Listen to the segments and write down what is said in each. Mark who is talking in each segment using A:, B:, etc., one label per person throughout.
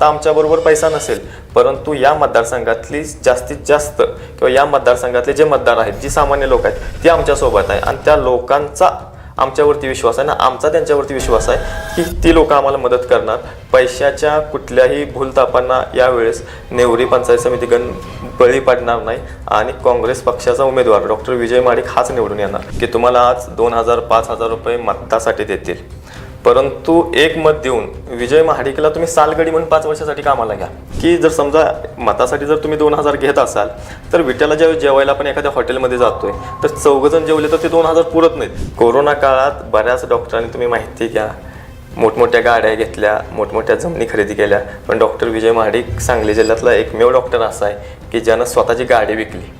A: आत्ता आमच्याबरोबर पैसा नसेल, परंतु या मतदारसंघातली जास्तीत जास्त किंवा या मतदारसंघातले जे मतदार आहेत, जी सामान्य लोक आहेत, ती आमच्यासोबत आहे आणि त्या लोकांचा आमच्यावरती विश्वास आहे ना, आमचा त्यांच्यावरती विश्वास आहे की ती लोक आम्हाला मदत करणार. पैशाच्या कुठल्याही भूलथापांना यावेळेस नेवरी पंचायत समितीगण बळी पडणार नाही आणि काँग्रेस पक्षाचा उमेदवार डॉक्टर विजय महाडिक हाच निवडून येणार की तुम्हाला आज 2,000-5,000 रुपये मतासाठी देतील, परंतु एक मत देऊन विजय महाडिकला तुम्ही सालगडी म्हणून 5 वर्षासाठी कामाला घ्या. की जर समजा मतासाठी जर तुम्ही 2,000 घेत असाल तर विट्याला ज्यावेळी जेवायला आपण एखाद्या हॉटेलमध्ये जातोय तर 4 जण जेवले तर ते 2,000 पुरत नाहीत. कोरोना काळात बऱ्याच डॉक्टरांनी तुम्ही माहिती घ्या, मोठमोठ्या गाड्या घेतल्या, मोठमोठ्या जमिनी खरेदी केल्या, पण डॉक्टर विजय महाडिक सांगली जिल्ह्यातला एकमेव डॉक्टर असा आहे की ज्यानं स्वतःची गाडी विकली.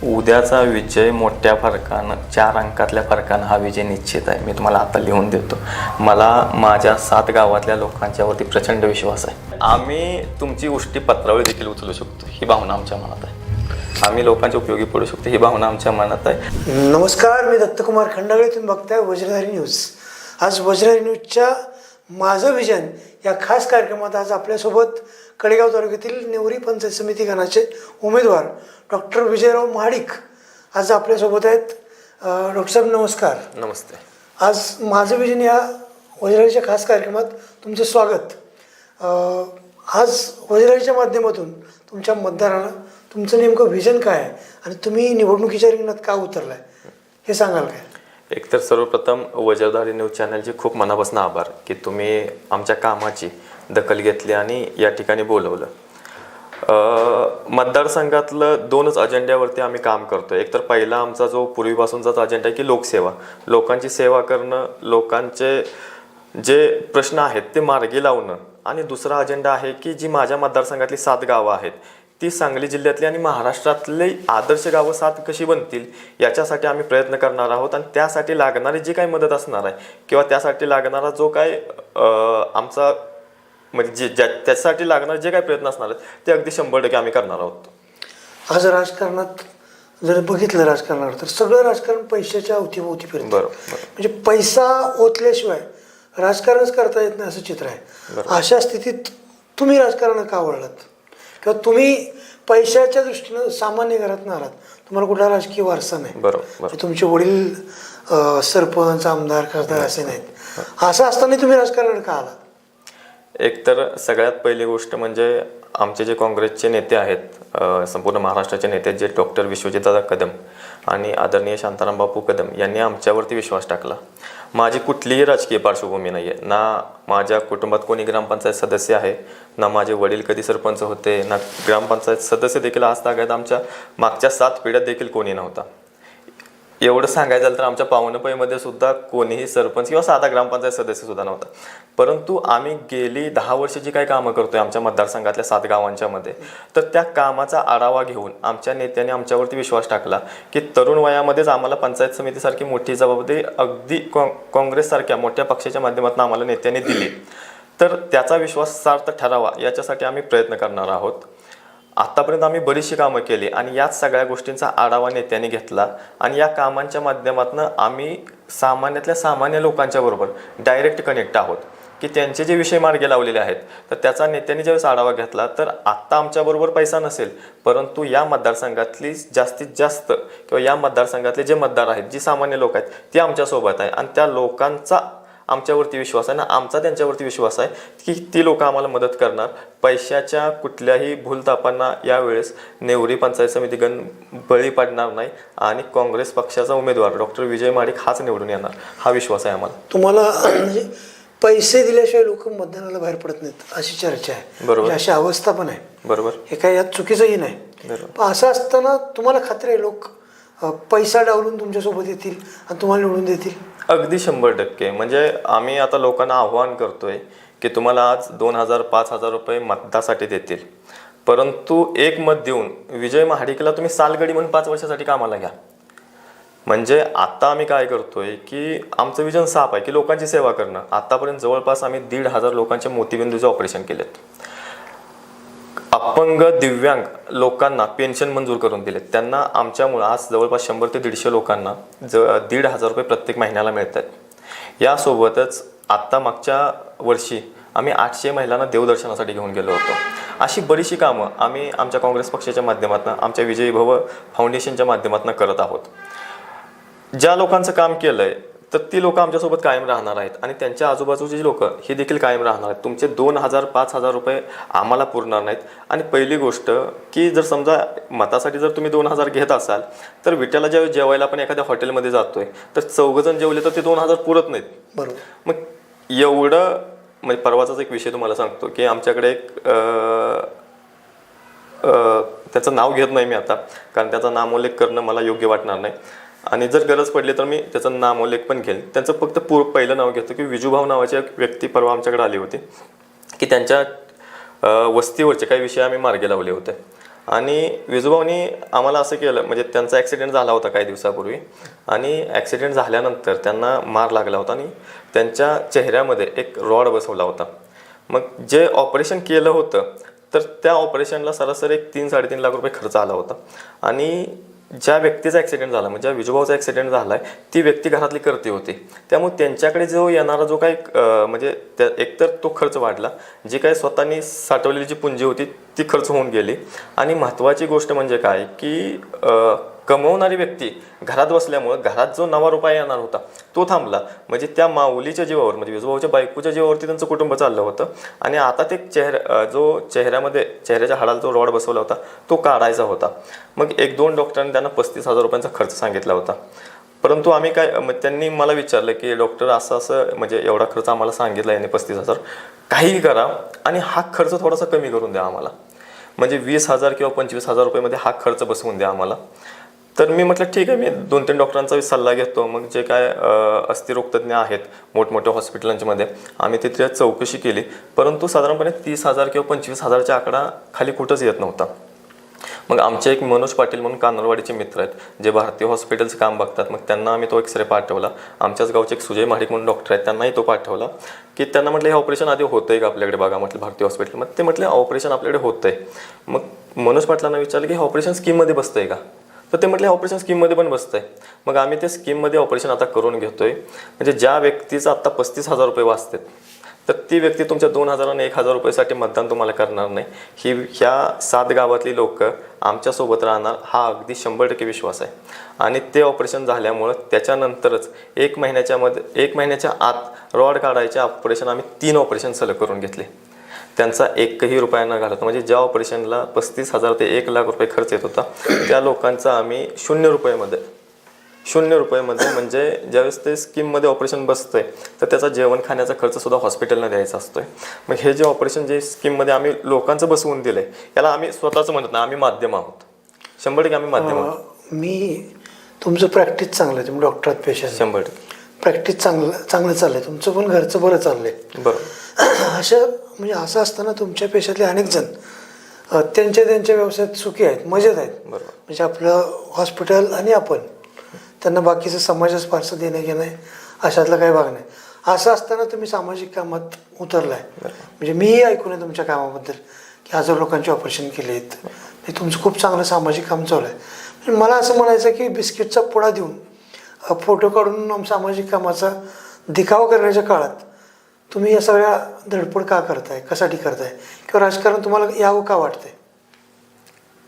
A: उद्याचा विजय मोठ्या फरकानं 4 अंकातल्या फरकानं हा विजय निश्चित आहे. मी तुम्हाला आता लिहून देतो. मला माझ्या 7 गावातल्या लोकांच्यावरती प्रचंड विश्वास आहे. आम्ही तुमची उष्टी पत्रावळी देखील उचलू शकतो ही भावना आमच्या मनात आहे. आम्ही लोकांच्या उपयोगी पडू शकतो ही भावना आमच्या मनात आहे.
B: नमस्कार, मी दत्तकुमार खंडागळे, तुम्ही बघताय वज्रधारी न्यूज. आज वज्रधारी न्यूजच्या माझं विजन या खास कार्यक्रमात आज आपल्यासोबत कडेगाव तालुक्यातील नेवरी पंचायत समिती गणाचे उमेदवार डॉक्टर विजयराव महाडिक आज आपल्यासोबत आहेत. डॉक्टर साहेब नमस्कार.
A: नमस्ते.
B: आज माझं विजन या वज्रधारीच्या खास कार्यक्रमात तुमचं स्वागत. आज वज्रधारीच्या माध्यमातून तुमच्या मतदारांना तुमचं नेमकं विजन काय आहे आणि तुम्ही निवडणुकीच्या रिंगणात का उतरलाय हे सांगाल काय?
A: एकतर सर्वप्रथम वज्रधारी न्यूज चॅनलचे खूप मनापासून आभार की तुम्ही आमच्या कामाची दखल घेतली आणि या ठिकाणी बोलवलं. मतदारसंघातलं 2च अजेंड्यावरती आम्ही काम करतोय. एकतर पहिला आमचा जो पूर्वीपासूनचाच अजेंडा आहे की लोकसेवा, लोकांची सेवा करणं, लोकांचे जे प्रश्न आहेत ते मार्गी लावणं, आणि दुसरा अजेंडा आहे की जी माझ्या मतदारसंघातली 7 गावं आहेत ती सांगली जिल्ह्यातली आणि महाराष्ट्रातली आदर्श गावं 7 कशी बनतील याच्यासाठी आम्ही प्रयत्न करणार आहोत. आणि त्यासाठी लागणारी जी काही मदत असणार आहे किंवा त्यासाठी लागणारा जो काय आमचा म्हणजे त्याच्यासाठी लागणारे जे काही प्रयत्न असणार आहेत ते अगदी 100% आम्ही करणार आहोत.
B: आज राजकारणात जर बघितलं राजकारणावर तर सगळं राजकारण पैशाच्या अवतीभोवती फिरतं.
A: बरोबर.
B: म्हणजे पैसा ओतल्याशिवाय राजकारणच करता येत नाही असं चित्र आहे. अशा स्थितीत तुम्ही राजकारण का वळलात? किंवा तुम्ही पैशाच्या दृष्टीनं सामान्य घरात आलात, तुम्हाला कुठला राजकीय वारसा नाही.
A: बरोबर.
B: तुमचे वडील सरपंच, आमदार, खासदार असे नाहीत. असं असताना तुम्ही राजकारण का आलात?
A: एकतर सगळ्यात पहिली गोष्ट म्हणजे आमचे जे काँग्रेसचे नेते आहेत, संपूर्ण महाराष्ट्राचे नेते जे डॉक्टर विश्वजितदादा कदम आणि आदरणीय शांताराम बापू कदम यांनी आमच्यावरती विश्वास टाकला. माझी कुठलीही राजकीय पार्श्वभूमी नाही आहे, ना माझ्या कुटुंबात कोणी ग्रामपंचायत सदस्य आहे, ना माझे वडील कधी सरपंच होते, ना ग्रामपंचायत सदस्य देखील आज तागायत आमच्या मागच्या 7 पिढ्यात देखील कोणी नव्हता. एवढं सांगायचं झालं तर आमच्या पावणपईमध्ये सुद्धा कोणीही सरपंच किंवा साधा ग्रामपंचायत सदस्य सुद्धा नव्हता. परंतु आम्ही गेली 10 वर्ष जी काही कामं करतोय आमच्या मतदारसंघातल्या 7 गावांच्या मध्ये, तर त्या कामाचा आढावा घेऊन आमच्या नेत्यांनी आमच्यावरती विश्वास टाकला की तरुण वयामध्येच आम्हाला पंचायत समितीसारखी मोठी जबाबदारी अगदी काँग्रेससारख्या मोठ्या पक्षाच्या माध्यमातून आम्हाला नेत्यांनी दिली, तर त्याचा विश्वास सार्थ ठरावा याच्यासाठी आम्ही प्रयत्न करणार आहोत. आत्तापर्यंत आम्ही बरीचशी कामं केली आणि याच सगळ्या गोष्टींचा आढावा नेत्यांनी घेतला आणि या कामांच्या माध्यमातून आम्ही सामान्यातल्या सामान्य लोकांच्या बरोबर डायरेक्ट कनेक्ट आहोत की त्यांचे जे विषय मार्गी लावलेले आहेत, तर त्याचा नेत्यांनी ज्यावेळेस आढावा घेतला तर आत्ता आमच्याबरोबर पैसा नसेल, परंतु या मतदारसंघातली जास्तीत जास्त किंवा या मतदारसंघातले जे मतदार आहेत, जी सामान्य लोक आहेत, ती आमच्यासोबत आहे आणि त्या लोकांचा आमच्यावरती विश्वास आहे ना, आमचा त्यांच्यावरती विश्वास आहे की ती लोक आम्हाला मदत करणार. पैशाच्या कुठल्याही भूलथापांना यावेळेस नेवरी पंचायत समितीगण बळी पडणार नाही आणि काँग्रेस पक्षाचा उमेदवार डॉक्टर विजय महाडिक हाच निवडून येणार हा विश्वास आहे आम्हाला.
B: तुम्हाला म्हणजे पैसे दिल्याशिवाय लोक मतदानाला बाहेर पडत नाहीत अशी चर्चा आहे.
A: बरोबर.
B: अशी अवस्था पण आहे.
A: बरोबर.
B: हे काय यात चुकीचंही नाही. पण असं असताना तुम्हाला खात्री आहे लोक पैसा डावलून तुमच्यासोबत येतील आणि तुम्हाला निवडून देतील?
A: अगदी 100%. म्हणजे आम्ही आता लोकांना आव्हान करतोय की तुम्हाला आज 2,000-5,000 रुपये मतासाठी देतील, परंतु एक मत देऊन विजय महाडिकला तुम्ही सालगडी म्हणून 5 वर्षासाठी कामाला घ्या. म्हणजे आता आम्ही काय करतोय की आमचं विजन साफ आहे की लोकांची सेवा करणं. आतापर्यंत जवळपास आम्ही 1,500 लोकांच्या मोतीबिंदूचे ऑपरेशन केलेत. अपंग दिव्यांग लोकांना पेन्शन मंजूर करून दिलेत. त्यांना आमच्यामुळं आज जवळपास 100 ते 150 लोकांना 1,500 रुपये प्रत्येक महिन्याला मिळत आहेत. यासोबतच आत्ता मागच्या वर्षी आम्ही 800 महिलांना देवदर्शनासाठी घेऊन गेलो होतो. अशी बरीचशी कामं आम्ही आमच्या काँग्रेस पक्षाच्या माध्यमातून, आमच्या विजयी भव फाउंडेशनच्या माध्यमातून करत आहोत. ज्या लोकांचं काम केलं आहे तर ती लोक आमच्यासोबत कायम राहणार आहेत आणि त्यांच्या आजूबाजूची लोक ही देखील कायम राहणार आहेत. तुमचे 2,000 5,000 रुपये आम्हाला पुरणार नाहीत. आणि पहिली गोष्ट की जर समजा मतासाठी जर तुम्ही 2,000 घेत असाल तर विट्याला ज्यावेळी जेवायला आपण एखाद्या हॉटेलमध्ये जातोय तर 4 जण जेवले तर ते 2,000 पुरत नाहीत.
B: बरोबर.
A: मग एवढं म्हणजे परवाचाच एक विषय तुम्हाला सांगतो की आमच्याकडे एक त्याचं नाव घेत नाही मी आता, कारण त्याचा नामोल्लेख करणं मला योग्य वाटणार नाही आणि जर गरज पडली तर मी त्याचं नामोल्लेख पण घेईल. त्यांचं फक्त पहिलं नाव घेतो की विजूभाऊ नावाची एक व्यक्ती परवा आमच्याकडे आली होती की त्यांच्या वस्तीवरचे काही विषय आम्ही मार्गी लावले होते आणि विजूभाऊनी आम्हाला असं केलं, म्हणजे त्यांचा ॲक्सिडेंट झाला होता काही दिवसापूर्वी आणि ॲक्सिडेंट झाल्यानंतर त्यांना मार लागला होता आणि त्यांच्या चेहऱ्यामध्ये एक रॉड बसवला होता. मग जे ऑपरेशन केलं होतं तर त्या ऑपरेशनला सरासरी एक 3-3.5 लाख रुपये खर्च आला होता आणि ज्या व्यक्तीचा ॲक्सिडेंट झाला, म्हणजे ज्या विजूभाऊचा ॲक्सिडेंट झाला आहे ती व्यक्ती घरातली करती होती. त्यामुळे त्यांच्याकडे जो येणारा जो काही म्हणजे एकतर तो खर्च वाढला, जी काही स्वतःनी साठवलेली जी पुंजी होती ती खर्च होऊन गेली आणि महत्त्वाची गोष्ट म्हणजे काय की कमवणारी व्यक्ती घरात बसल्यामुळं घरात जो नवा रुपया येणार होता तो थांबला. म्हणजे त्या माऊलीच्या जीवावर, म्हणजे विजूभाऊच्या बायकोच्या जीवावरती त्यांचं कुटुंब चाललं होतं आणि आता ते जो चेहऱ्याच्या हाडाला जो रॉड बसवला होता तो काढायचा होता. मग 1-2 डॉक्टरांनी त्यांना 35,000 रुपयांचा खर्च सांगितला होता. परंतु आम्ही त्यांनी मला विचारलं की डॉक्टर असं म्हणजे एवढा खर्च आम्हाला सांगितला याने 35,000, काहीही करा आणि हा खर्च थोडासा कमी करून द्या आम्हाला, म्हणजे 20,000 किंवा 25,000 रुपयेमध्ये हा खर्च बसवून द्या आम्हाला. तर मी म्हटलं ठीक आहे, मी 2-3 डॉक्टरांचा सल्ला घेतो. मग जे काय अस्थिरोगतज्ञ आहेत मोठमोठ्या हॉस्पिटलांमध्ये आम्ही तिथे चौकशी केली, परंतु साधारणपणे 30,000 किंवा 25,000चा आकडा खाली कुठंच येत नव्हता. मग आमचे एक मनोज पाटील म्हणून कानरवाडीचे मित्र आहेत जे भारतीय हॉस्पिटलचं काम बघतात, मग त्यांना आम्ही तो एक्सरे पाठवला. आमच्याच गावचे एक सुजय महाडिक म्हणून डॉक्टर आहेत त्यांनाही तो पाठवला की त्यांना म्हटलं हे ऑपरेशन आधी होतं आहे का आपल्याकडे बघा, म्हटलं भारतीय हॉस्पिटल. मग ते म्हटलं ऑपरेशन आपल्याकडे होतं आहे. मग मनोज पाटलांना विचारलं की हे ऑपरेशन स्कीममध्ये बसतं आहे का, तर ते म्हटले ऑपरेशन स्कीममध्ये पण बसतं आहे. मग आम्ही ते स्कीममध्ये ऑपरेशन आता करून घेतो आहे. म्हणजे ज्या व्यक्तीचं आत्ता 35,000 रुपये वाचतात तर ती व्यक्ती तुमच्या 2,000 आणि 1,000 रुपयेसाठी मतदान तुम्हाला करणार नाही. ह्या 7 गावातली लोक आमच्यासोबत राहणार हा अगदी 100% विश्वास आहे. आणि ते ऑपरेशन झाल्यामुळं त्याच्यानंतरच 1 महिन्याच्या आत रॉड काढायचे ऑपरेशन आम्ही 3 ऑपरेशन सलग करून घेतले. त्यांचा 1ही रुपया न घालता, म्हणजे ज्या ऑपरेशनला 35,000 ते 1 लाख रुपये खर्च येत होता त्या लोकांचा आम्ही 0 रुपयामध्ये म्हणजे ज्यावेळेस ते स्कीममध्ये ऑपरेशन बसतंय तर त्याचा जेवण खाण्याचा खर्च सुद्धा हॉस्पिटलला द्यायचा असतोय. मग हे जे ऑपरेशन जे स्कीममध्ये आम्ही लोकांचं बसवून दिलंय याला आम्ही स्वतःचं म्हणत नाही, आम्ही माध्यम आहोत. 100% आम्ही माध्यम आहोत.
B: मी तुमचं प्रॅक्टिस चांगलं आहे, तुम्ही डॉक्टरात पेशंट
A: 100%
B: प्रॅक्टिस चांगलं चाललं आहे, तुमचं पण घरचं बरं चाललं आहे.
A: बरोबर.
B: म्हणजे असं असताना तुमच्या पेशातले अनेक जण त्यांच्या व्यवसायात सुखी आहेत, मजेत आहेत.
A: बरोबर.
B: म्हणजे आपलं हॉस्पिटल आणि आपण त्यांना बाकीचं समाजास फारसं देणं घेणं आहे अशातला काही भाग नाही. असं असताना तुम्ही सामाजिक कामात उतरला आहे. म्हणजे मीही ऐकून आहे तुमच्या कामाबद्दल की 1000 लोकांचे ऑपरेशन केले आहेत. म्हणजे तुमचं खूप चांगलं सामाजिक काम चालू आहे. म्हणजे मला असं म्हणायचं की बिस्किटचा पुडा देऊन फोटो काढून सामाजिक कामाचा दिखावा करण्याच्या काळात तुम्ही या सगळ्या धडपड का करताय, कशासाठी करताय, किंवा राजकारण तुम्हाला यावं का वाटतंय?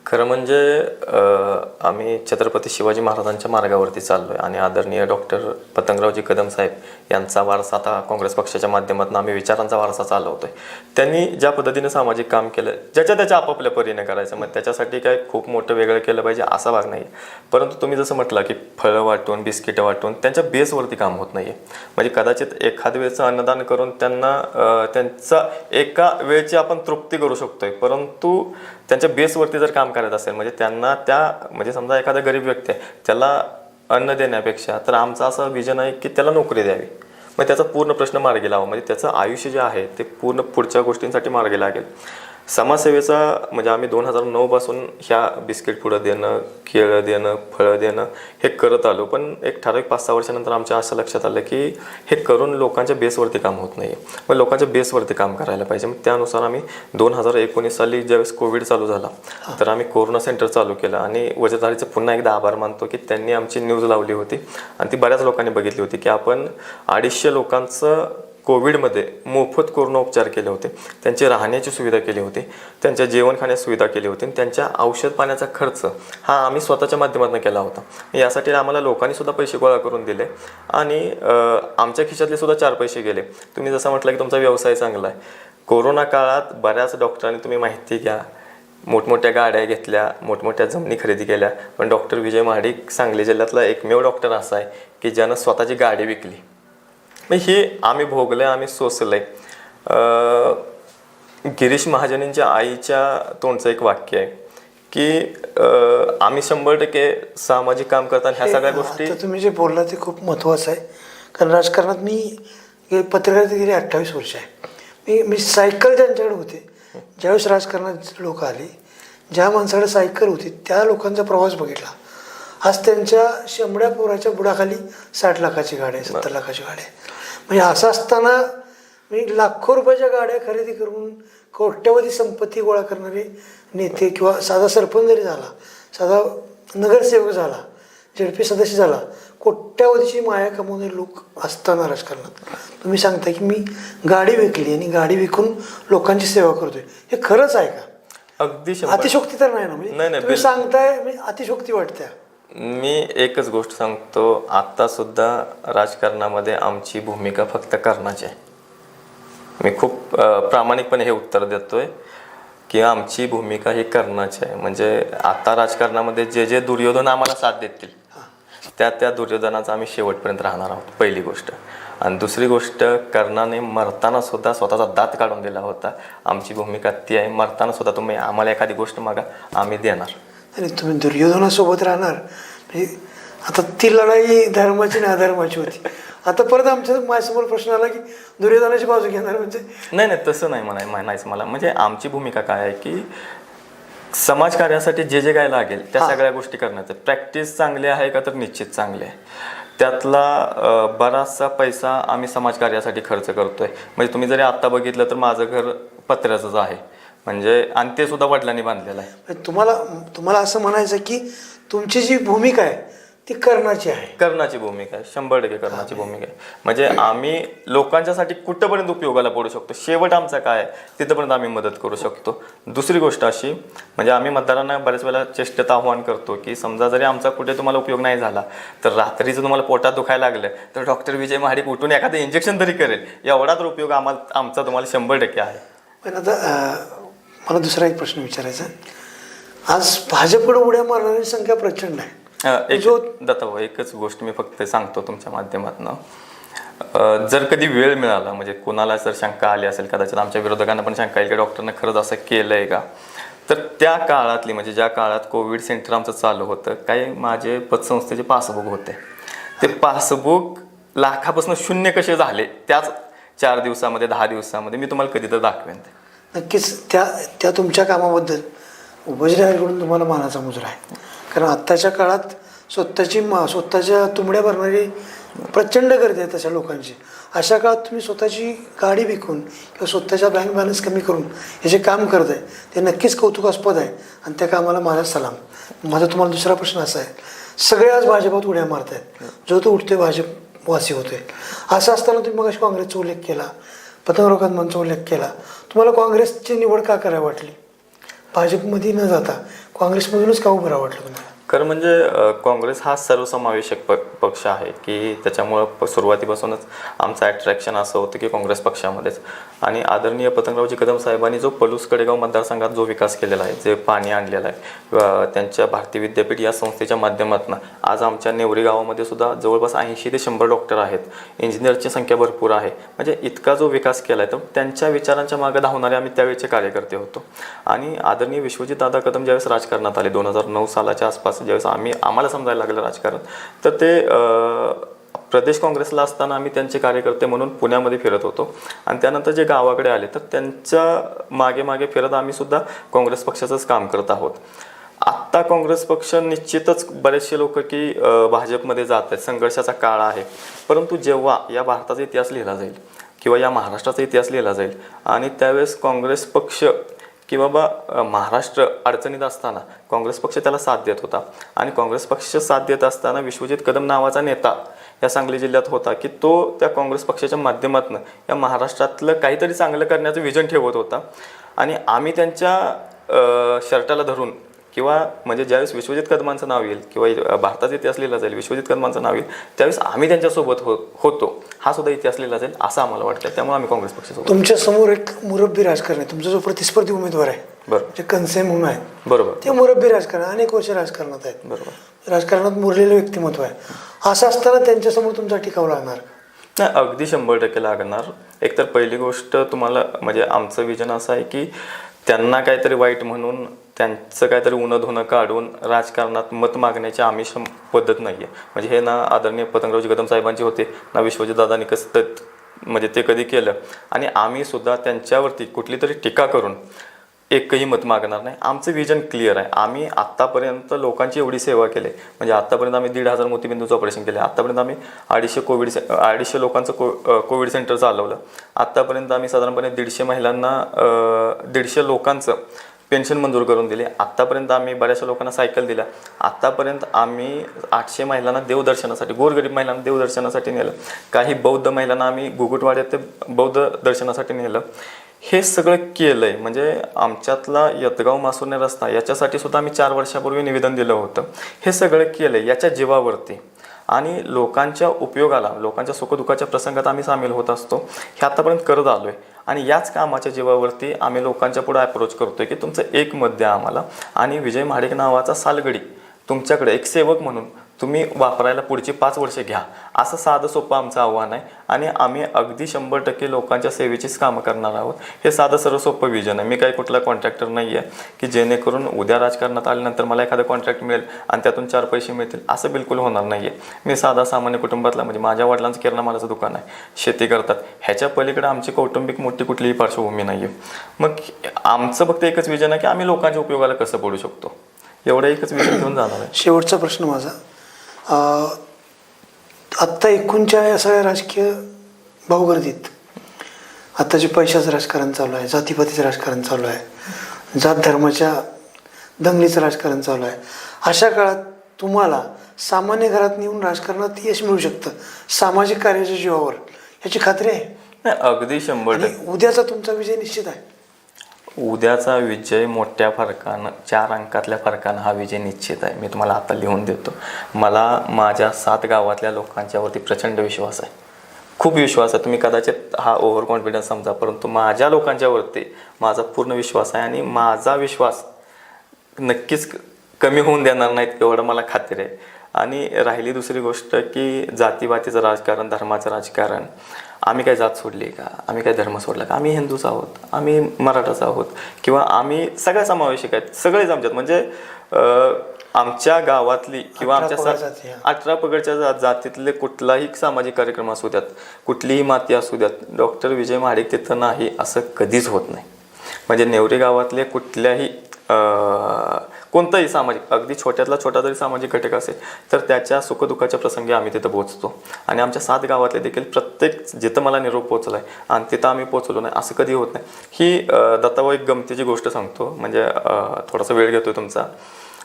A: खरं म्हणजे आम्ही छत्रपती शिवाजी महाराजांच्या मार्गावरती चाललो आहे आणि आदरणीय डॉक्टर पतंगरावजी कदम साहेब यांचा वारसा आता काँग्रेस पक्षाच्या माध्यमातून आम्ही विचारांचा वारसा चालवतो आहे. त्यांनी ज्या पद्धतीने सामाजिक काम केलं त्याच्या आपापल्या परीने करायचं, मग त्याच्यासाठी काय खूप मोठं वेगळं केलं पाहिजे असा भाग नाही. परंतु तुम्ही जसं म्हटलं की फळं वाटून बिस्किटं वाटून त्यांच्या बेसवरती काम होत नाही आहे. म्हणजे कदाचित एखाद वेळचं अन्नदान करून त्यांना त्यांचा एका वेळची आपण तृप्ती करू शकतोय, परंतु त्यांच्या बेसवरती जर काम करायचं असेल म्हणजे त्यांना म्हणजे समजा एखादा गरीब व्यक्ती आहे त्याला अन्न देण्यापेक्षा तर आमचं असं विजन आहे की त्याला नोकरी द्यावी. मग त्याचा पूर्ण प्रश्न मार्गी लावा, म्हणजे त्याचं आयुष्य जे आहे ते पूर्ण पुढच्या गोष्टींसाठी मार्गी लागेल. समाजसेवेचा म्हणजे आम्ही 2009 पासून ह्या बिस्किट पुडं देणं, केळं देणं, फळं देणं हे करत आलो. पण एक ठराविक 5-6 वर्षानंतर आमच्या असं लक्षात आलं की हे करून लोकांच्या बेसवरती काम होत नाही, मग लोकांच्या बेसवरती काम करायला पाहिजे. मग त्यानुसार आम्ही 2019 साली ज्यावेळेस कोविड चालू झाला तर आम्ही कोरोना सेंटर चालू केलं आणि वजरधारीचे पुन्हा एकदा आभार मानतो की त्यांनी आमची न्यूज लावली होती आणि ती बऱ्याच लोकांनी बघितली होती की आपण 250 लोकांचं कोविडमध्ये मोफत कोरोना केले होते, त्यांची राहण्याची सुविधा केली होती, त्यांच्या जेवण खाण्याची सुविधा केली होती आणि त्यांच्या औषध पाण्याचा खर्च हा आम्ही स्वतःच्या माध्यमातून केला होता. यासाठी आम्हाला लोकांनी सुद्धा पैसे गोळा करून दिले आणि आमच्या खिशातले सुद्धा 4 पैसे गेले. तुम्ही जसं म्हटलं की तुमचा व्यवसाय चांगला आहे. कोरोना काळात बऱ्याच डॉक्टरांनी, तुम्ही माहिती घ्या, मोठमोठ्या गाड्या घेतल्या, मोठमोठ्या जमिनी खरेदी केल्या, पण डॉक्टर विजय महाडिक सांगली जिल्ह्यातला एकमेव डॉक्टर असा आहे की ज्यानं स्वतःची गाडी विकली. मग हे आम्ही भोगलं, आम्ही सोसलं आहे. गिरीश महाजनींच्या आईच्या तोंडचं एक वाक्य आहे की आम्ही 100% सामाजिक काम करताना ह्या सगळ्या गोष्टी.
B: आता तुम्ही जे बोलला ते खूप महत्त्वाचं आहे, कारण राजकारणात मी पत्रकारिता गेली 28 वर्ष आहे. मी सायकल ज्यांच्याकडे होते, ज्यावेळेस राजकारणात लोक आली, ज्या माणसाकडे सायकल होती त्या लोकांचा प्रवास बघितला. आज त्यांच्या शेंबड्या पोराच्या बुडाखाली 60 लाखाची गाडी आहे, 70 लाखाची गाडी आहे. म्हणजे असं असताना मी लाखो रुपयाच्या गाड्या खरेदी करून कोट्यवधी संपत्ती गोळा करणारे नेते किंवा साधा सरपंच जरी झाला, साधा नगरसेवक झाला, झेडपी सदस्य झाला, कोट्यावधीची माया कमवणारे लोक असताना राजकारणात तुम्ही सांगता की मी गाडी विकली आणि गाडी विकून लोकांची सेवा करतोय, हे खरंच आहे का?
A: अगदी
B: अतिशोक्ती तर नाही ना? म्हणजे तुम्ही सांगताय मी अतिशोक्ती वाटते.
A: मी एकच गोष्ट सांगतो, आता सुद्धा राजकारणामध्ये आमची भूमिका फक्त कर्णाची आहे. मी खूप प्रामाणिकपणे हे उत्तर देतोय की आमची भूमिका ही कर्णाची आहे. म्हणजे आता राजकारणामध्ये जे जे दुर्योधन आम्हाला साथ देतील त्या दुर्योधनाचा आम्ही शेवटपर्यंत राहणार आहोत, पहिली गोष्ट. आणि दुसरी गोष्ट, कर्णाने मरताना सुद्धा स्वतःचा दात काढून दिला होता. आमची भूमिका ती आहे, मरताना सुद्धा तुम्ही आम्हाला एखादी गोष्ट मागा, आम्ही देणार.
B: आणि तुम्ही दुर्योधनासोबत राहणार म्हणजे आता ती लढाई धर्माची आणि अधर्माची होती. आता परत माझ्यासमोर प्रश्न आला की दुर्योधनाची बाजू घेणार म्हणजे?
A: नाही, तसं नाही म्हणायचं मला. म्हणजे आमची भूमिका काय आहे की समाजकार्यासाठी जे जे काय लागेल त्या सगळ्या गोष्टी करण्याचं. प्रॅक्टिस चांगली आहे का? तर निश्चित चांगली आहे. त्यातला बराचसा पैसा आम्ही समाजकार्यासाठी खर्च करतोय. म्हणजे तुम्ही जरी आत्ता बघितलं तर माझं घर पत्र्याचंच आहे, म्हणजे आणि ते सुद्धा वडिलांनी बांधलेलं आहे.
B: तुम्हाला असं म्हणायचं की तुमची जी भूमिका आहे ती कर्णाची आहे?
A: कर्णाची भूमिका आहे, 100% कर्णाची भूमिका आहे. म्हणजे आम्ही लोकांच्यासाठी कुठंपर्यंत उपयोगाला पडू शकतो, शेवट आमचा काय आहे तिथंपर्यंत आम्ही मदत करू शकतो. दुसरी गोष्ट अशी, म्हणजे आम्ही मतदारांना बऱ्याच वेळेला चेष्टेत आव्हान करतो की समजा जरी आमचा कुठे तुम्हाला उपयोग नाही झाला तर रात्रीचं तुम्हाला पोटात दुखायला लागलं तर डॉक्टर विजय महाडिक उठून एखादं इंजेक्शन तरी करेल, एवढा तर उपयोग आमचा तुम्हाला 100% आहे.
B: पण आता मला दुसरा एक प्रश्न विचारायचा. आज भाजपकडे उड्या मारणारी संख्या प्रचंड आहे.
A: दत्ताभाऊ, एकच गोष्ट मी फक्त सांगतो तुमच्या माध्यमातून, जर कधी वेळ मिळाला, म्हणजे कोणाला जर शंका आली असेल, कदाचित आमच्या विरोधकांना पण शंका येईल की डॉक्टरनं खरंच असं केलंय का, तर त्या काळातली, म्हणजे ज्या काळात कोविड सेंटर आमचं चालू होतं, काही माझे पतसंस्थेचे पासबुक होते. ते पासबुक लाखापासून 0 कसे झाले त्याच 4 दिवसामध्ये, 10 दिवसामध्ये मी तुम्हाला कधी तर दाखवेन.
B: नक्कीच त्या तुमच्या कामाबद्दल उपजिल्ह्याकडून तुम्हाला मानाचा मुजरा आहे. कारण आत्ताच्या काळात स्वतःच्या तुंबड्या भरणारी प्रचंड गर्दी आहे तशा लोकांची. अशा काळात तुम्ही स्वतःची गाडी विकून किंवा स्वतःच्या बँक बॅलन्स कमी करून हे जे काम करत आहे ते नक्कीच कौतुकास्पद आहे आणि त्या कामाला माझा सलाम. माझा तुम्हाला दुसरा प्रश्न असा आहे, सगळे आज भाजपात उड्या मारत आहेत, जो तो उठतोय भाजपवासी होतोय. असं असताना तुम्ही मग काँग्रेसचा उल्लेख केला, पतंगराव कदमांचा उल्लेख केला. तुम्हाला काँग्रेसची निवड का करायला वाटली? भाजपमध्ये न जाता काँग्रेसमधूनच का उभं राहावं वाटलं तुम्हाला?
A: खरं म्हणजे काँग्रेस हा सर्वसमावेशक पक्ष आहे की त्याच्यामुळं सुरुवातीपासूनच आमचं अट्रॅक्शन असं होतं की काँग्रेस पक्षामध्येच. आणि आदरणीय पतंगरावजी कदम साहेबांनी जो पलूस कडेगाव मतदारसंघात जो विकास केलेला आहे, जे पाणी आणलेलं आहे, त्यांच्या भारतीय विद्यापीठ या संस्थेच्या माध्यमातून आज आमच्या नेवरी गावामध्ये सुद्धा जवळपास 80 ते 100 डॉक्टर आहेत, इंजिनियरची संख्या भरपूर आहे. म्हणजे इतका जो विकास केला आहे, तर त्यांच्या विचारांच्या मागे धावणारे आम्ही त्यावेळेचे कार्यकर्ते होतो. आणि आदरणीय विश्वजितदादा कदम ज्यावेळेस राजकारणात आले 2009 सालाच्या आसपास, ज्यावेळेस आम्हाला समजायला लागलं राजकारण, तर ते प्रदेश काँग्रेसला असताना आम्ही त्यांचे कार्यकर्ते म्हणून पुण्यामध्ये फिरत होतो. आणि त्यानंतर जे गावाकडे आले तर त्यांच्या मागे फिरत आम्ही सुद्धा काँग्रेस पक्षाचंच काम करत आहोत. आत्ता काँग्रेस पक्ष निश्चितच बरेचसे लोक की भाजपमध्ये जात आहेत, संघर्षाचा काळ आहे. परंतु जेव्हा या भारताचा इतिहास लिहिला जाईल किंवा या महाराष्ट्राचा इतिहास लिहिला जाईल आणि त्यावेळेस काँग्रेस पक्ष की बाबा महाराष्ट्र अडचणीत असताना काँग्रेस पक्ष त्याला साथ देत होता. आणि काँग्रेस पक्ष साथ देत असताना विश्वजित कदम नावाचा नेता या सांगली जिल्ह्यात होता की तो त्या काँग्रेस पक्षाच्या माध्यमातून या महाराष्ट्रातलं काहीतरी चांगलं करण्याचं विजन ठेवत होता. आणि आम्ही त्यांच्या शर्टाला धरून किंवा म्हणजे ज्यावेळेस विश्वजित कदमांचं नाव येईल किंवा भारताचा इतिहास लिहिला जाईल, विश्वजित कदमांचं नाव येईल, त्यावेळेस आम्ही त्यांच्यासोबत होतो, हा सुद्धा इतिहास लिहिला जाईल असं आम्हाला वाटतं. त्यामुळे आम्ही काँग्रेस पक्षासोबत.
B: तुमच्या समोर एक मुरब्बी राजकारण आहे, तुमचा जो प्रतिस्पर्धी उमेदवार आहे
A: बरोबर,
B: जे कनसे म्हणून आहे,
A: बरोबर,
B: ते मुरब्बी राजकारण अनेक वर्ष राजकारणात आहेत,
A: बरोबर,
B: राजकारणात मुरलेलं व्यक्तिमत्व आहे. असं असताना त्यांच्यासमोर तुमचा टिकाव लागणार?
A: नाही, अगदी 100% लागणार. एकतर पहिली गोष्ट तुम्हाला म्हणजे आमचं विजन असं आहे की त्यांना काहीतरी वाईट म्हणून त्यांचं काहीतरी उणं धुणं काढून राजकारणात मत मागण्याची आमिष पद्धत नाही आहे. म्हणजे हे ना आदरणीय पतंगरावजी कदम साहेबांचे होते ना विश्वजितदादांनी कसं म्हणजे ते कधी केलं. आणि आम्ही सुद्धा त्यांच्यावरती कुठली तरी टीका करून एकही मत मागणार नाही. आमचं विजन क्लिअर आहे. आम्ही आत्तापर्यंत लोकांची एवढी सेवा केली, म्हणजे आत्तापर्यंत आम्ही 1,500 मोतीबिंदूचं ऑपरेशन केलं, आत्तापर्यंत आम्ही 250 लोकांचं कोविड सेंटर चालवलं, आत्तापर्यंत आम्ही साधारणपणे 150 महिलांना 150 लोकांचं पेन्शन मंजूर करून दिले, आत्तापर्यंत आम्ही बऱ्याचशा लोकांना सायकल दिल्या, आत्तापर्यंत आम्ही 800 महिलांना देवदर्शनासाठी, गोरगरीब महिलांना देवदर्शनासाठी नेलं, काही बौद्ध महिलांना आम्ही गुगुटवाड्यात ते बौद्ध दर्शनासाठी नेलं. हे सगळं केलं आहे. म्हणजे आमच्यातला यतगाव मासुर्णे रस्ता याच्यासाठी सुद्धा आम्ही 4 वर्षापूर्वी निवेदन दिलं होतं. हे सगळं केलं आहे याच्या जीवावरती आणि लोकांच्या उपयोगाला, लोकांच्या सुखदुःखाच्या प्रसंगात आम्ही सामील होत असतो. हे आत्तापर्यंत करत आलो आहे आणि याच कामाच्या जीवावरती आम्ही लोकांच्या पुढे अप्रोच करतो आहे की तुमचं एक मत द्या आम्हाला आणि विजय महाडिक नावाचा सालगडी तुमच्याकडे एक सेवक म्हणून तुम्ही वापरायला पुढची 5 वर्षे घ्या, असं साधं सोपं आमचं आव्हान आहे. आणि आम्ही अगदी 100% लोकांच्या सेवेचीच कामं करणार आहोत. हे साधं सर्व सोपं विजन आहे. मी काही कुठला कॉन्ट्रॅक्टर नाही आहे की जेणेकरून उद्या राजकारणात आल्यानंतर मला एखादं कॉन्ट्रॅक्ट मिळेल आणि त्यातून 4 पैसे मिळतील, असं बिलकुल होणार नाही आहे. मी साधा सामान्य कुटुंबातला, म्हणजे माझ्या वडिलांचं किराणा मालाचं दुकान आहे, शेती करतात, ह्याच्या पलीकडे आमची कौटुंबिक मोठी कुठलीही पार्श्वभूमी नाही आहे. मग आमचं फक्त एकच विजन आहे की आम्ही लोकांच्या उपयोगाला कसं पडू शकतो, एवढं एकच विजन घेऊन जाणार आहे.
B: शेवटचा प्रश्न माझा, आत्ता एकूणच्या या सगळ्या राजकीय भाऊगर्दीत आता जे पैशाचं राजकारण चालू आहे, जातीपातीचं राजकारण चालू आहे, जात धर्माच्या दंगलीचं राजकारण चालू आहे, अशा काळात तुम्हाला सामान्य घरात येऊन राजकारणात यश मिळू शकतं सामाजिक कार्याच्या जीवावर, याची खात्री आहे?
A: नाही, अगदी 100%.
B: उद्याचा तुमचा विजय निश्चित आहे?
A: उद्याचा विजय मोठ्या फरकानं, 4 अंकातल्या फरकानं हा विजय निश्चित आहे. मी तुम्हाला आता लिहून देतो. मला माझ्या 7 गावातल्या लोकांच्यावरती प्रचंड विश्वास आहे, खूप विश्वास आहे. तुम्ही कदाचित हा ओव्हर कॉन्फिडन्स समजा, परंतु माझ्या लोकांच्यावरती माझा पूर्ण विश्वास आहे आणि माझा विश्वास नक्कीच कमी होऊन देणार नाहीत एवढं मला खात्री आहे. आणि राहिली दुसरी गोष्ट की जातीवातीचं राजकारण, धर्माचं राजकारण, आम्ही काय जात सोडली का, आम्ही काय धर्म सोडला का, आम्ही हिंदूच आहोत, आम्ही मराठाच आहोत किंवा आम्ही सगळ्या समावेशक आहेत, सगळेच आमच्यात. म्हणजे आमच्या गावातली किंवा आमच्या 18 पगडच्या जातीतले कुठलाही सामाजिक कार्यक्रम असू द्यात, कुठलीही माती असू द्यात, डॉक्टर विजय महाडिक तिथं नाही असं कधीच होत नाही. म्हणजे नेवरी गावातले कुठल्याही कोणताही सामाजिक, अगदी छोट्यातला छोटा जरी सामाजिक घटक असेल तर त्याच्या सुखदुःखाच्या प्रसंगी आम्ही तिथं पोहोचतो. आणि आमच्या 7 गावातले देखील प्रत्येक जिथं मला निरोप पोहोचला आहे आणि तिथं आम्ही पोहोचलो नाही असं कधी होत नाही. ही दत्ताभाऊ एक गमतीची गोष्ट सांगतो, म्हणजे थोडासा वेळ घेतो तुमचा.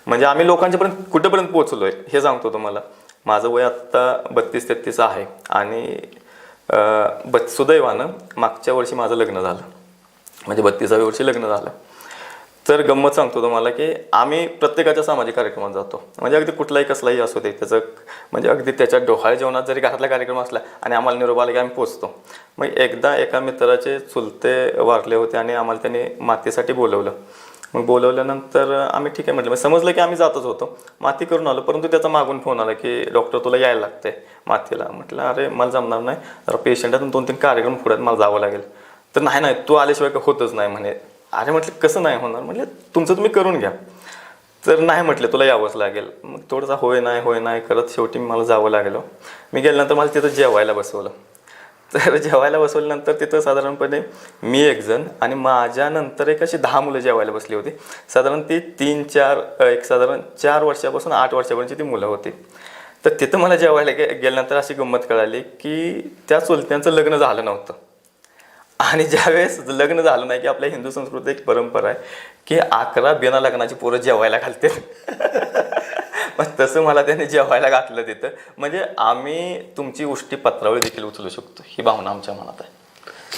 A: म्हणजे आम्ही लोकांच्यापर्यंत कुठेपर्यंत पोहोचलो आहे हे सांगतो तुम्हाला. माझं वय आत्ता 32-33 आहे आणि सुदैवानं मागच्या वर्षी माझं लग्न झालं, म्हणजे 32व्या वर्षी लग्न झालं. तर गंमत सांगतो तुम्हाला की आम्ही प्रत्येकाच्या सामाजिक कार्यक्रमात जातो, म्हणजे अगदी कुठलाही कसलाही असू दे त्याचं, म्हणजे अगदी त्याच्या डोहाळे जेवणात जरी घरातला कार्यक्रम असला आणि आम्हाला निरोप आला की आम्ही पोचतो. मग एकदा एका मित्राचे चुलते वारले होते आणि आम्हाला त्यांनी मातीसाठी बोलवलं. मग बोलवल्यानंतर आम्ही ठीक आहे म्हटलं, मग समजलं की आम्ही जातच होतो, माती करून आलो. परंतु त्याचा मागून फोन आला की डॉक्टर तुला यायला लागते मातीला. म्हटलं अरे मला जमणार नाही, जरा पेशंटातून 2-3 कार्यक्रम पुढ्यात मला जावं लागेल. तर नाही तू आल्याशिवाय होतच नाही म्हणे. अरे म्हटलं कसं नाही होणार, म्हटलं तुमचं तुम्ही करून घ्या. तर नाही म्हटलं तुला यावंच लागेल. मग थोडंसं होय नाही करत शेवटी मला जावं लागलं. मी गेल्यानंतर मला तिथं जेवायला बसवलं. तर जेवायला बसवल्यानंतर तिथं साधारणपणे मी एक जण आणि माझ्यानंतर एक अशी 10 मुलं जेवायला बसली होती. साधारण ती 4 वर्षापासून 8 वर्षापर्यंतची ती मुलं होती. तर तिथं मला जेवायला गेल्यानंतर अशी गंमत कळाली की त्या चुलत्यांचं लग्न झालं नव्हतं. आणि ज्यावेळेस लग्न झालं नाही की आपल्या हिंदू संस्कृतीत एक परंपरा आहे की 11 बिना लग्नाची पोरं जेवायला घालते. मग तसं मला त्याने जेवायला घातलं तिथं. म्हणजे आम्ही तुमची उष्टी पत्रावळी देखील उचलू शकतो ही भावना आमच्या मनात आहे.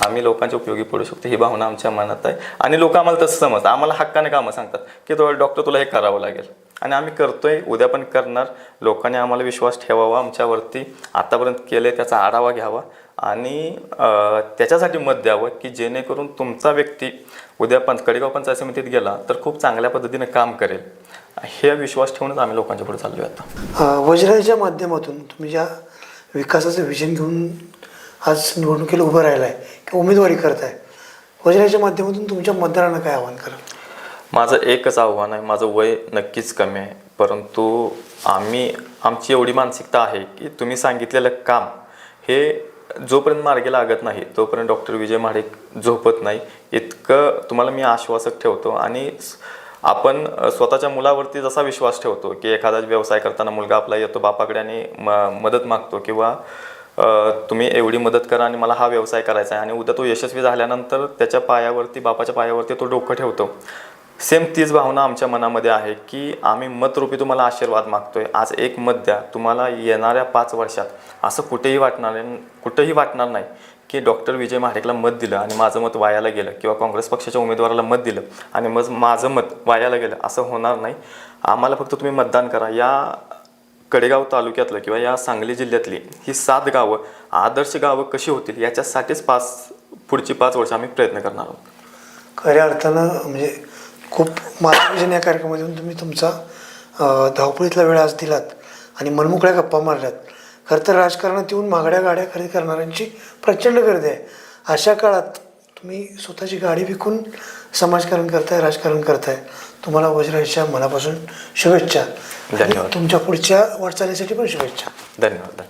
A: आम्ही लोकांच्या उपयोगी पडू शकतो ही भावना आमच्या मनात आहे. आणि लोक आम्हाला तसं समजतात, आम्हाला हक्काने कामं सांगतात की तो डॉक्टर तुला हे करावं लागेल, आणि आम्ही करतोय, उद्या पण करणार. लोकांनी आम्हाला विश्वास ठेवावा आमच्यावरती, आतापर्यंत केले त्याचा आढावा घ्यावा आणि त्याच्यासाठी मत द्यावं की जेणेकरून तुमचा व्यक्ती उद्या कडेगाव पंचायत समितीत गेला तर खूप चांगल्या पद्धतीने काम करेल. हे विश्वास ठेवूनच आम्ही लोकांच्या पुढे चाललोय आता.
B: वज्राच्या माध्यमातून तुम्ही ज्या विकासाचं विजन घेऊन आज निवडणुकीला उभं राहिला आहे किंवा उमेदवारी करताय, वज्राच्या माध्यमातून तुमच्या मतदारांना काय आव्हान कराल?
A: माझं एकच आव्हान आहे, माझं वय नक्कीच कमी आहे, परंतु आमची एवढी मानसिकता आहे की तुम्ही सांगितलेलं काम हे जोपर्यंत मार्गी लागत नाही तोपर्यंत डॉक्टर विजय महाडिक झोपत नाही, इतकं तुम्हाला मी आश्वासक ठेवतो. आणि आपण स्वतःच्या मुलावरती जसा विश्वास ठेवतो की एखादा व्यवसाय करताना मुलगा आपला येतो बापाकडे आणि मदत मागतो किंवा तुम्ही एवढी मदत करा आणि मला हा व्यवसाय करायचा आहे, आणि उद्या तो यशस्वी झाल्यानंतर त्याच्या पायावरती, बापाच्या पायावरती तो डोकं ठेवतो, सेम तीच भावना आमच्या मनामध्ये आहे की आम्ही मतरूपी तुम्हाला आशीर्वाद मागतोय. आज एक मत द्या, तुम्हाला येणाऱ्या 5 वर्षात असं कुठेही वाटणार नाही की डॉक्टर विजय महाडिकला मत दिलं आणि माझं मत वायाला गेलं, किंवा काँग्रेस पक्षाच्या उमेदवाराला मत दिलं आणि मग माझं मत वायाला गेलं, असं होणार नाही. आम्हाला फक्त तुम्ही मतदान करा. या कडेगाव तालुक्यातलं किंवा या सांगली जिल्ह्यातली ही 7 गावं आदर्श गावं कशी होतील याच्यासाठीच पुढची 5 वर्ष आम्ही प्रयत्न करणार आहोत.
B: खऱ्या अर्थानं म्हणजे खूप मार्गदर्शन या कार्यक्रमातून तुम्ही तुमचा धावपळीतला वेळ आज दिलात आणि मनमोकळ्या गप्पा मारल्यात. खरं तर राजकारणात येऊन महागड्या गाड्या खरेदी करणाऱ्यांची प्रचंड गर्दी आहे. अशा काळात तुम्ही स्वतःची गाडी विकून समाजकारण करताय, राजकारण करताय. तुम्हाला वज्राच्या मनापासून शुभेच्छा.
A: धन्यवाद.
B: तुमच्या पुढच्या वाटचालीसाठी पण शुभेच्छा.
A: धन्यवाद.